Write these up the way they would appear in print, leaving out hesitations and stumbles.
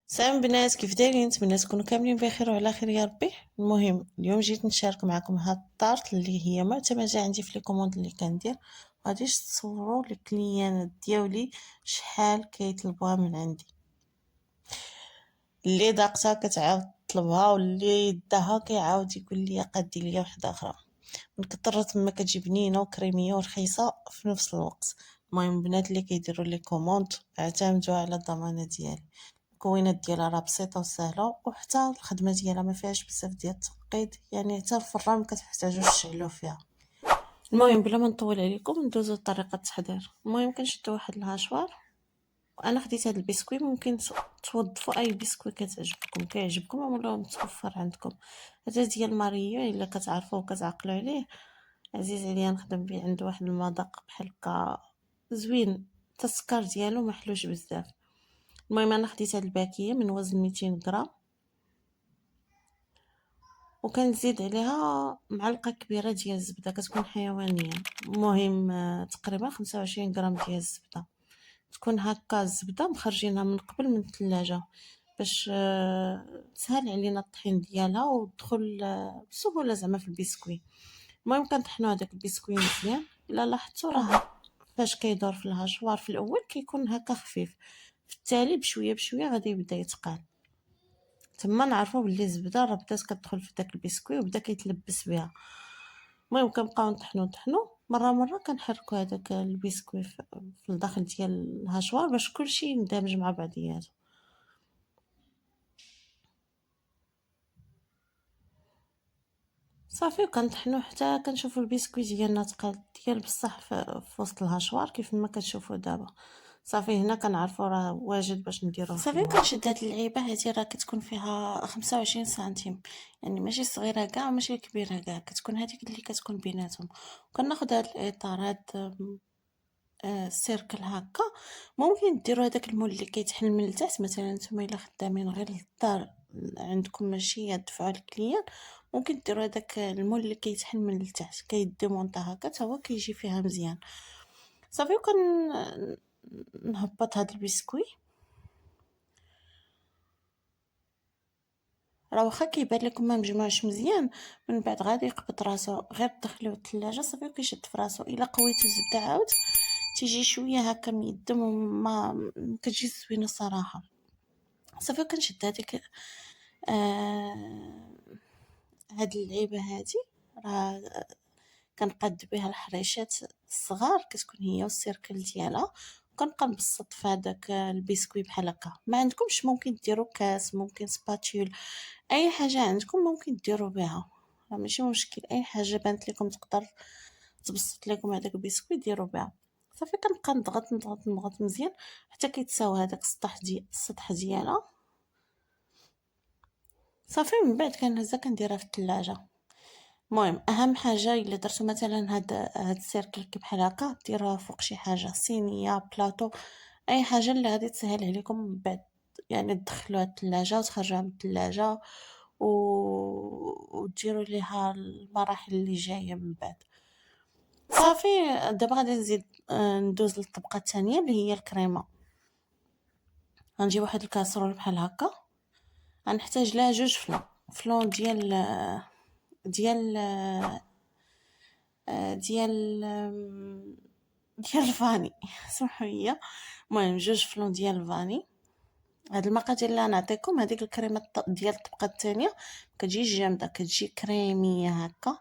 سلام بنات، كيف دايرين؟ نتمنى تكونوا كاملين بخير وعلى خير يا ربي. المهم اليوم جيت نشارك معكم هاد الطارت اللي هي معتمده عندي في لي كوموند اللي كندير. غاديش تصوروا الكليانات ديالي شحال كيطلبوها من عندي. اللي ضاقتها كتعاود تطلبها، واللي داها كيعاود يقول لي قادي ليا وحده اخرى. من كثر تما كتجي بنينه وكريميه ورخيصه في نفس الوقت. المهم البنات اللي كيديروا لي كوموند اعتمدوا على الضمانه ديالي. المكونات ديالها راه بسيطه وسهله، وحتى الخدمه ديالها ما فيهاش بزاف ديال التعقيد، يعني حتى الفران ما كتحتاجوش تشعلوه فيها. المهم بلا ما نطول عليكم ندوزو لطريقه التحضير. المهم كنشدو واحد الهاشوار، وانا خديت هاد البسكوي. ممكن توظفوا اي بسكوي كتعجبكم كيعجبكم ولا متوفر عندكم. هذا ديال ماريو الا كتعرفوه وكتعقلوا عليه، عزيز عليا نخدم به. عنده واحد المذاق بحال هكا زوين، حتى السكر ديالو محلوش بزاف. المهم انا خديت هاد الباكيه من وزن 200 غرام، وكنزيد عليها معلقه كبيره ديال الزبده كتكون حيوانيه. المهم تقريبا 25 غرام ديال الزبده. تكون هكا الزبده مخرجينها من قبل من الثلاجه باش تسهل علينا الطحين ديالها وتدخل بسهوله زعما في البسكوي. المهم كنطحنوا هذاك البسكوي مزيان. الا لاحظتوا راه فاش كيدور في الهاشوار في الاول كيكون هكا خفيف، في التالي بشويه بشويه غادي يبدا يتقال. تما نعرفوا بلي الزبده راه بدات كتدخل في داك البسكوي وبدا كيتلبس بها. المهم كنبقاو نطحنو مره مره، كنحركوا هذاك البسكوي في الداخل ديال الهاشوار باش كلشي يندمج مع بعضياته. صافي وكنطحنو حتى كنشوفوا البسكوي ديالنا تقال ديال بصح في وسط الهاشوار كيف ما كتشوفوا دابا. صافي هنا كنعرفوا راه واجد باش نديروه. صافي كنشد هاد اللعيبه هادي، راه كتكون فيها 25 سنتيم، يعني ماشي صغيره كاع ماشي كبيره كاع، كتكون هذيك اللي كتكون بيناتهم. كناخذ هاد الاطار هاد سيركل هكا. ممكن ديروا هذاك المول اللي كيتحل من التحت، مثلا نتوما الا خدامين غير للدار عندكم ماشي تدفعوا الكليان، ممكن ديروا هذاك المول اللي كيتحل من التحت كيديمونطا هكا حتى هو كيجي فيها مزيان. صافي نهبط هاد البسكوي. راه واخا كيبان لكم ما مجموعش مزيان، من بعد غادي يقبض راسو. غير تدخلوه الثلاجه صافي كيشد في راسو. الا قويتو الزبده عاود تيجي شويه هكا ميدم وما كتجي زوينه الصراحه. صافي كنشد هذيك آه هاد اللعيبه هادي، راه كنقاد بها الحريشات الصغار كتكون هي والسيركل ديالها، وكنبقى نبسط في هذاك البسكوي بحال هكا. ما عندكمش ممكن ديروا كاس، ممكن سباتيول، اي حاجه عندكم ممكن ديروا بها، راه ماشي مشكل. اي حاجه بانت لكم تقدر تبسط لكم هذاك البسكوي ديروا بها. صافي كنبقى نضغط نضغط نضغط مزيان حتى كيتساوى هذاك السطح ديالها. صافي من بعد كنهزها كنديرها في الثلاجه. المهم اهم حاجه الا درتو مثلا هاد السيركل كي بحال هكا ديروها فوق شي حاجه، صينيه، بلاطو، اي حاجه اللي غادي تسهل عليكم من بعد، يعني تدخلوها الثلاجه وتخرجوها من الثلاجه و... وديروا ليها المراحل اللي جايه من بعد. صافي دابا غادي نزيد ندوز للطبقه الثانيه اللي هي الكريمه. غنجيب واحد الكاسرول بحال هكا، غنحتاج لها جوج فلون ديال ديال ديال الفاني سمحوا لي. المهم جوج فلون ديال الفاني. هاد المقادير اللي نعطيكم، هذيك الكريمه ديال الطبقه الثانيه كتجي جامده، كتجي كريميه هكا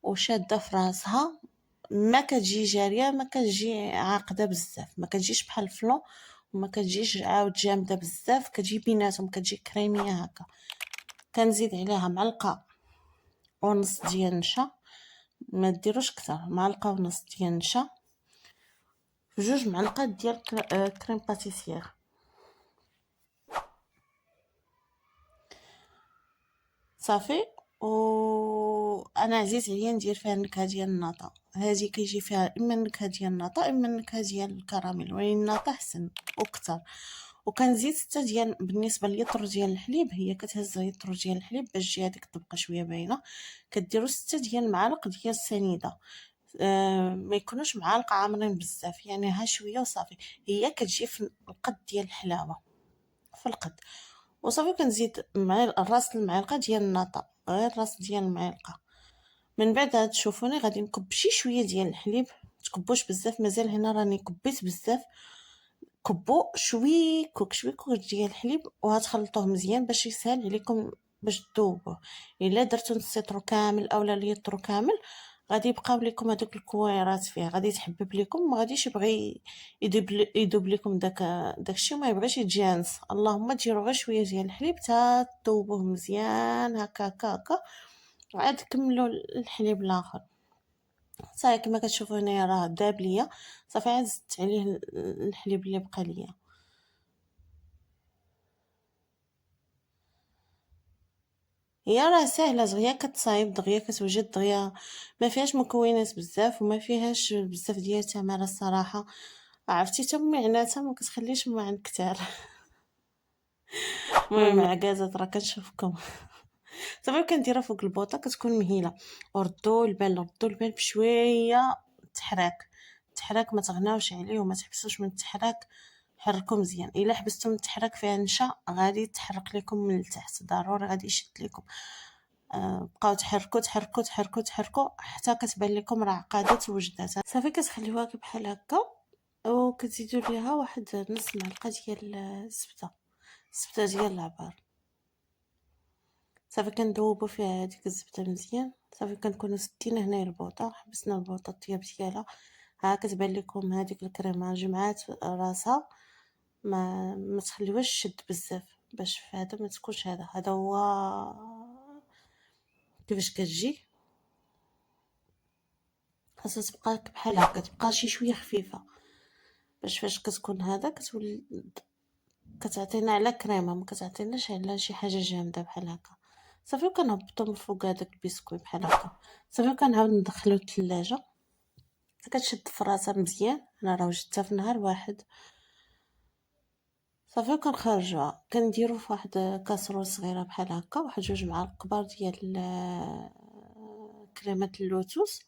وشاده في راسها، ما كتجي جاريه، ما كتجي عاقده بزاف، ما كتجيش بحال الفلون وما كتجيش عاود جامده بزاف، كتجي بيناتهم، كتجي كريميه هكا. كنزيد عليها معلقه ونص ديال النشا، ما ديروش كتر، معلقه ونص ديال النشا، جوج معلقات ديال كريم باتيسير. صافي انا عزيز عليا ندير فيها النكهه ديال الناطا. هذه كيجي فيها اما النكهه ديال الناطا اما النكهه ديال الكراميل، ولكن الناطا احسن وكثر. وكنزيد 6 ديال بالنسبه لليطر ديال الحليب، هي كتهز ليطر ديال الحليب باش تجي هذيك الطبقه شويه باينه. كديروا 6 ديال المعالق ديال السنيده، ما يكونوش معالق عامرين بزاف، يعني ها شويه وصافي. هي كتجي في القد ديال الحلاوه، في القد. وصافي كنزيد راس المعلقه ديال النطا، غير راس ديال المعلقه. من بعد عاد تشوفوني غادي نكب شي شويه ديال الحليب، متكبوش بزاف، مازال هنا راني كبيت بزاف. كبوا شويكوك شويكوك ديال الحليب وغتخلطوه مزيان باش يسهل عليكم باش تذوبوه. الا درتو نص لتر كامل اولا لتر كامل غادي يبقاو لكم هذوك الكويرات فيه، غادي يتحبب لكم، ما غاديش يبغي يذوب لكم داكشي، وما يبغيش يتجانس. اللهم ديروا غير شويه ديال الحليب تا تذوبوه مزيان هكا هكا هكا، عاد كملوا الحليب الاخر. صافي كما كتشوفوا هنايا راه داب ليا، صافي عاد زدت عليه الحليب اللي بقى ليا. هي راه ساهله، دغيا كتصايب دغيا كتوجد دغيا، ما فيهاش مكونات بزاف وما فيهاش بزاف ديال التماره الصراحه. عرفتي حتى معناتها ما كتخليش ما عند كتار. المهم عكازات راه كنشوفكم. صافي كنديرها فوق البوطه كتكون مهيله، ردوا البال بشويه تحراك ما تغناوش عليه وما تحبسوش من التحراك. حركوا مزيان، الا حبستو من التحراك فيها نشا غادي تحرق لكم من التحت، ضروري غادي يشد لكم. بقاو تحركوا حتى كتبان لكم راه عقادات وجدات. صافي كتخليوها بحال هكا وكتزيدوا ليها واحد نص معلقه ديال الزبده ديال العبار. صافي كندوبو فيها هذيك الزبده مزيان. صافي كنكونوا سدينا هنايا البوطه، حبسنا البوطه الطياب ديالها. ها كتبان لكم هذيك الكريمه جمعات راسها، ما تخليوهاش تشد بزاف باش في هذا ما تكونش. هذا هو كيفاش كتجي. خاصها تبقى بحال هكا، تبقى شي شويه خفيفه باش فاش كتكون هذا كتولي كتعطينا على كريمه، ما كتعطيناش على شي حاجه جامده بحال هكا. صافي وكنهبطو من فوق هذاك البسكوي بحال هكا. صافي وكنعاود ندخلو الثلاجه. كتشد في راسها مزيان، انا راه وجدتها في نهار واحد. صافي وكنخرجوها كنديرو في واحد كاسرول صغيره بحال هكا، واحد 2 معالق كبار ديال كريمه اللوتوس.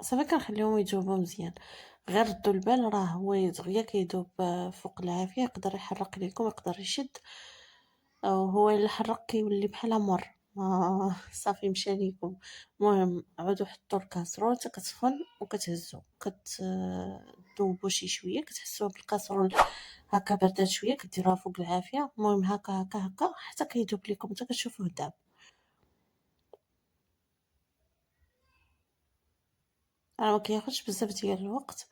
صافي كنخليهم يذوبوا مزيان، غير ردوا البال راه هو دغيا كيذوب فوق العافيه، يقدر يحرق لكم، يقدر يشد، أو هو الا حرق كيولي بحال مر. صافي مشى ليكم. المهم عودوا حطوا الكاسرول حتى كتسخن وكتهزوا كتذوبوا شي شويه، كتحسوها بالكاسرول هكا بردات شويه، كديروها فوق العافيه. المهم هكا هكا هكا حتى كيذوب لكم، حتى كتشوفوه داب. راه ما كياخذش بزاف ديال الوقت،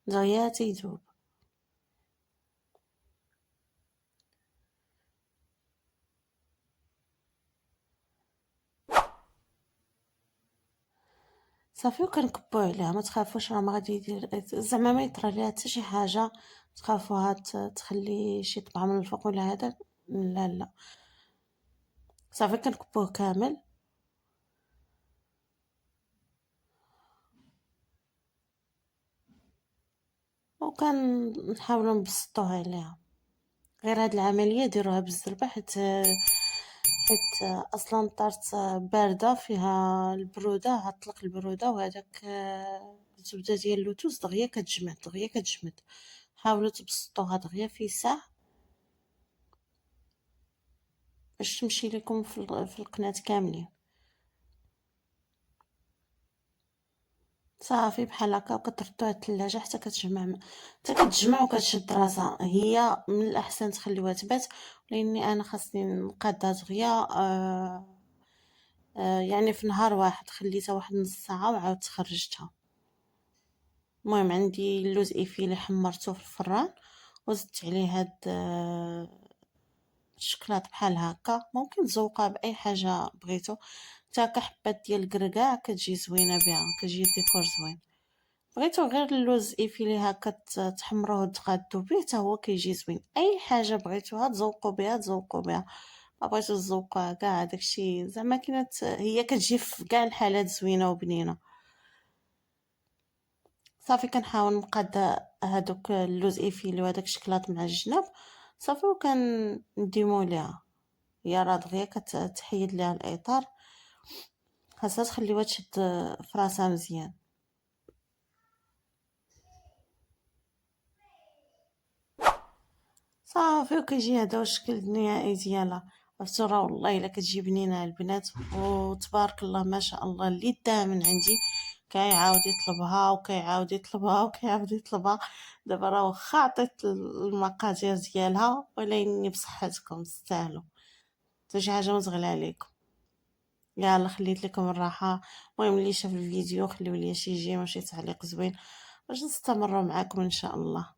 دغيا تيذوب. صافي وكنكبوه عليها، ما تخافوش راه ما غادي يدير زعما ما يطرى ليها حتى شي حاجه تخافوها تخلي شي طبعه من الفوق ولا هذا. لا لا، صافي كنكبوه كامل وكنحاولوا نبسطوها عليها. غير هاد العمليه ديروها بالزربه حيت اصلا الطارت بارده فيها البروده، عطلق البروده، وهذاك الزبده ديال اللوتوس دغيا كتجمد. حاولوا تبسطوها دغيا في ساعه باش تمشي لكم في القناه كاملين. صافي بحال هكا وكتردوها الثلاجة حتى كتجمع وكتشد راسها. هي من الاحسن تخليوها تبات، لاني انا خاصني نقادها دغيا. يعني في نهار واحد خليتها واحد نص ساعة وعاودت خرجتها. المهم عندي اللوز ايفيلي حمرته في الفران وزدت عليه هاد الشكلاط بحال هكا، ممكن تزوقها باي حاجه بغيتو. حتى هكا حبات ديال الكركاع كتجي زوينه بها، كتجي ديكور زوين. بغيتو غير اللوز ايفيلي هكا تحمروه وتغادو به حتى هو كيجي زوين. اي حاجه بغيتوها تزوقوا بها ما بغيتو تزوقوها كاع داكشي زعما هي كتجي في كاع الحالات زوينه وبنينه. صافي كنحاول نقاد هادوك اللوز ايفيلي وهداك الشكلاط مع الجناب. صافي وكنديمو ليها. هي راه دغيا كتحيد ليها الاطار، خاصها تخليوها تشد فراسها مزيان. صافي وكيجي هذا هو الشكل النهائي ديالها. عرفتو راه والله الا كتجي بنينه البنات، وتبارك الله ما شاء الله اللي داها من عندي كيعاود يطلبها وكيعاود يطلبها وكيعاود يطلبها. دابا راه واخا عطيت المقادير ديالها، ولكن بصحتكم تستاهلوا، حتى شي حاجه ما تغلى عليكم. يلا خليت لكم الراحه. المهم اللي شاف الفيديو خليو لي شي جيم وشي تعليق زوين باش نستمروا معاكم ان شاء الله.